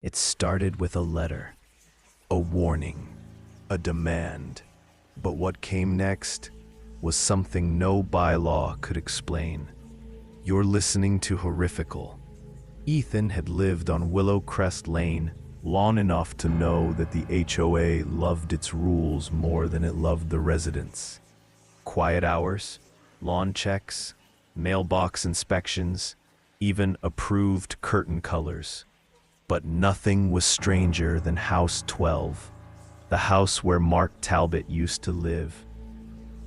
It started with a letter, a warning, a demand. But what came next was something no bylaw could explain. You're listening to Horrificial. Ethan had lived on Willow Crest Lane long enough to know that the HOA loved its rules more than it loved the residents. Quiet hours, lawn checks, mailbox inspections, even approved curtain colors. But nothing was stranger than House 12, the house where Mark Talbot used to live.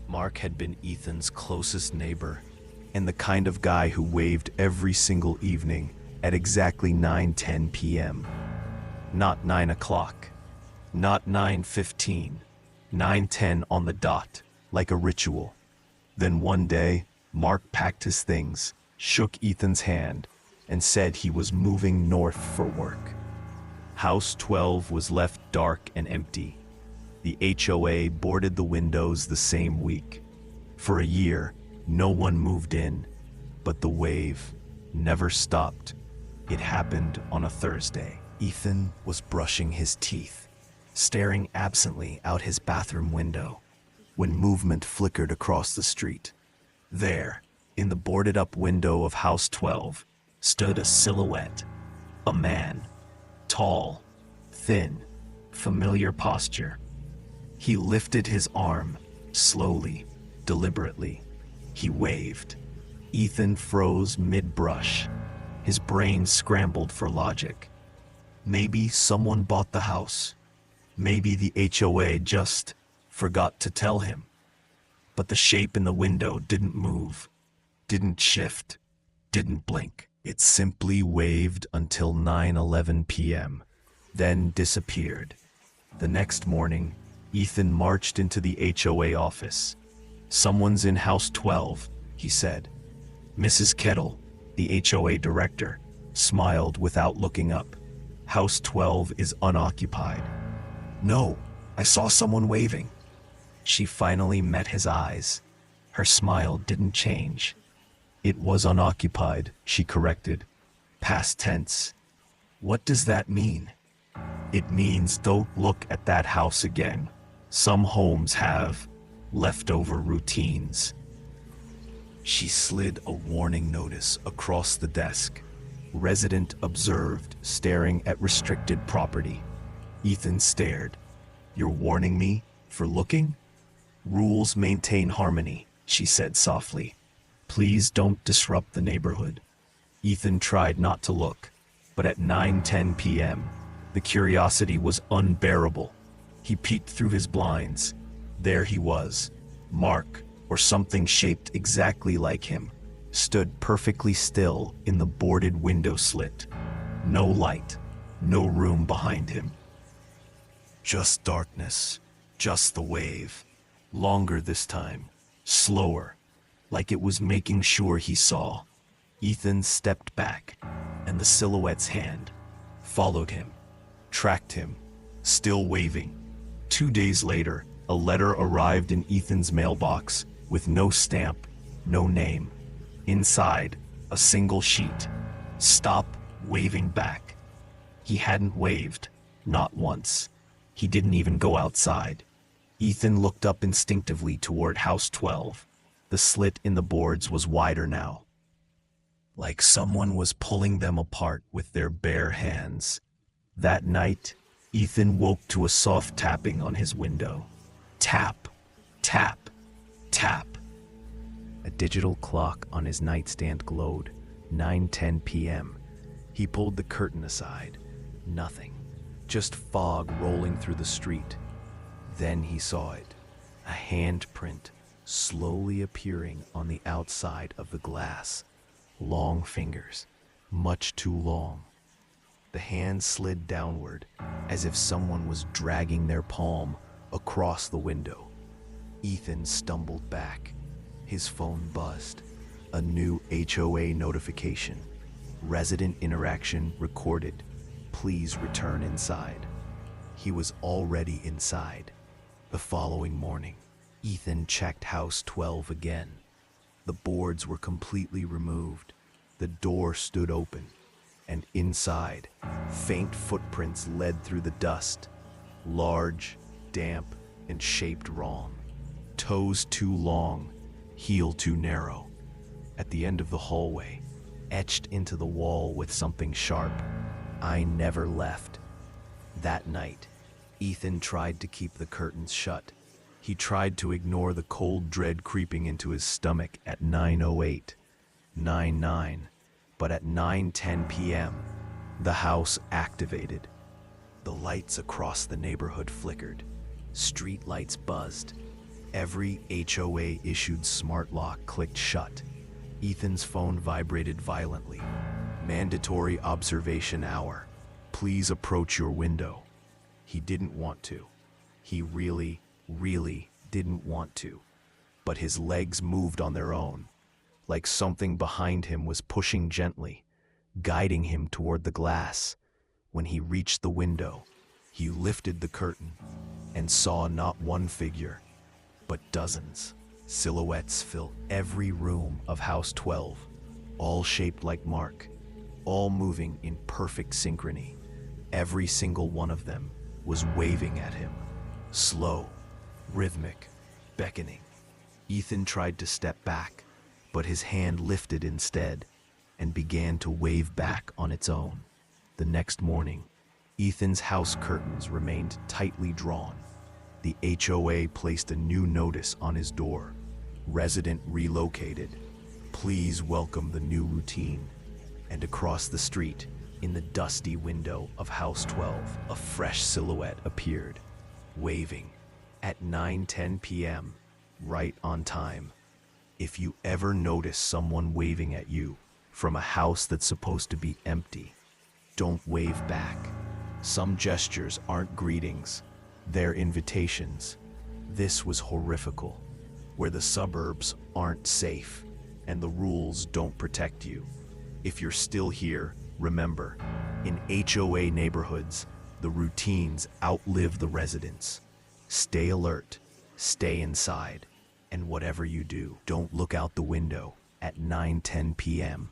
Mark had been Ethan's closest neighbor, and the kind of guy who waved every single evening at exactly 9:10 p.m. Not 9 o'clock, not 9:15, 9:10 on the dot, like a ritual. Then one day, Mark packed his things, shook Ethan's hand, and said he was moving north for work. House 12 was left dark and empty. The HOA boarded the windows the same week. For a year, no one moved in, but the wave never stopped. It happened on a Thursday. Ethan was brushing his teeth, staring absently out his bathroom window, when movement flickered across the street. There, in the boarded-up window of House 12, stood a silhouette, a man, tall, thin, familiar posture. He lifted his arm, slowly, deliberately. He waved. Ethan froze mid-brush. His brain scrambled for logic. Maybe someone bought the house. Maybe the HOA just forgot to tell him. But the shape in the window didn't move, didn't shift, didn't blink. It simply waved until 9:11 p.m., then disappeared. The next morning, Ethan marched into the HOA office. "Someone's in House 12, he said. Mrs. Kettle, the HOA director, smiled without looking up. House 12 is unoccupied. No, I saw someone waving. She finally met his eyes. Her smile didn't change. It was unoccupied, she corrected. Past tense. What does that mean? It means don't look at that house again. Some homes have leftover routines. She slid a warning notice across the desk. Resident observed, staring at restricted property. Ethan stared. You're warning me for looking? Rules maintain harmony, she said softly. Please don't disrupt the neighborhood. Ethan tried not to look, but at 9:10 p.m., the curiosity was unbearable. He peeked through his blinds. There he was. Mark, or something shaped exactly like him, stood perfectly still in the boarded window slit. No light, no room behind him. Just darkness, just the wave. Longer this time, slower, like it was making sure he saw. Ethan stepped back, and the silhouette's hand followed him, tracked him, still waving. 2 days later, a letter arrived in Ethan's mailbox with no stamp, no name. Inside, a single sheet. Stop waving back. He hadn't waved, not once. He didn't even go outside. Ethan looked up instinctively toward House 12. The slit in the boards was wider now, like someone was pulling them apart with their bare hands. That night, Ethan woke to a soft tapping on his window. Tap, tap, tap. A digital clock on his nightstand glowed. 9:10 p.m. He pulled the curtain aside. Nothing. Just fog rolling through the street. Then he saw it. A handprint slowly appearing on the outside of the glass. Long fingers, much too long. The hand slid downward, as if someone was dragging their palm across the window. Ethan stumbled back. His phone buzzed. A new HOA notification. Resident interaction recorded. Please return inside. He was already inside. The following morning, Ethan checked House 12 again. The boards were completely removed. The door stood open, and inside, faint footprints led through the dust, large, damp, and shaped wrong. Toes too long, heel too narrow. At the end of the hallway, etched into the wall with something sharp, "I never left." That night, Ethan tried to keep the curtains shut. He tried to ignore the cold dread creeping into his stomach at 9:08, 9:09, but at 9:10 p.m., the house activated. The lights across the neighborhood flickered. Street lights buzzed. Every HOA-issued smart lock clicked shut. Ethan's phone vibrated violently. Mandatory observation hour. Please approach your window. He didn't want to. He really didn't want to. But his legs moved on their own, like something behind him was pushing gently, guiding him toward the glass. When he reached the window, he lifted the curtain and saw not one figure, but dozens. Silhouettes fill every room of House 12, all shaped like Mark, all moving in perfect synchrony. Every single one of them was waving at him, slow, rhythmic, beckoning. Ethan tried to step back, but his hand lifted instead and began to wave back on its own. The next morning, Ethan's house curtains remained tightly drawn. The HOA placed a new notice on his door. Resident relocated. Please welcome the new routine. And across the street, in the dusty window of House 12, a fresh silhouette appeared, waving at 9:10 p.m., right on time. If you ever notice someone waving at you from a house that's supposed to be empty, don't wave back. Some gestures aren't greetings, they're invitations. This was Horrificial, where the suburbs aren't safe and the rules don't protect you. If you're still here, remember, in HOA neighborhoods, the routines outlive the residents. Stay alert, stay inside, and whatever you do, don't look out the window at 9:10 p.m.